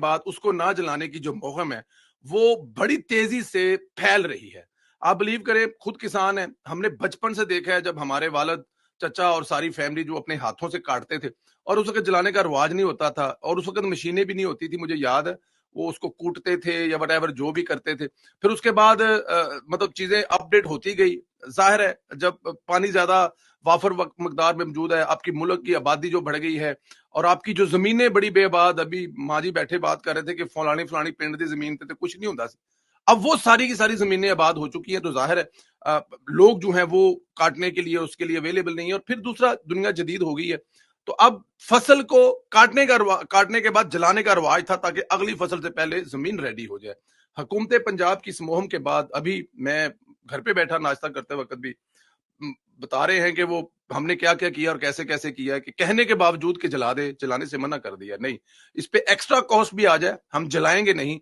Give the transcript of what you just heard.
بعد उसको ना जलाने की जो मुहिम है वो बड़ी तेजी से फैल रही है। आप बिलीव करें, खुद किसान है, हमने बचपन से देखा है जब हमारे वालिद, चचा और सारी फैमिली जो अपने हाथों से काटते थे और उस वक्त जलाने का रिवाज नहीं होता था और उस वक्त मशीनें भी नहीं होती थी, मुझे याद है वो उसको कूटते थे या वट जो भी करते थे। फिर उसके बाद मतलब चीजें अपडेट होती गई। जाहिर है जब पानी ज्यादा वाफर मकदार में मौजूद है, आपकी मुल्क की आबादी जो बढ़ गई है और आपकी जो जमीनें बड़ी बेआबाद, अभी माँ जी बैठे बात कर रहे थे कि फलानी फलानी पिंड की जमीन पे तो कुछ नहीं होता, अब वो सारी की सारी जमीनें आबाद हो चुकी हैं, तो जाहिर है लोग जो हैं वो काटने के लिए उसके लिए अवेलेबल नहीं है। और फिर दूसरा, दुनिया जदीद हो गई है, तो अब फसल को काटने के बाद जलाने का रवाज था ताकि अगली फसल से पहले जमीन रेडी हो जाए। हुकूमत पंजाब की इस मुहिम के बाद अभी मैं घर पे बैठा नाश्ता करते वक्त भी बता रहे हैं कि वो हमने क्या क्या किया और कैसे कैसे किया है, कि कहने के बावजूद कि जला दे, जलाने से मना कर दिया, नहीं, इस पे एक्स्ट्रा कॉस्ट भी आ जाए, हम जलाएंगे नहीं।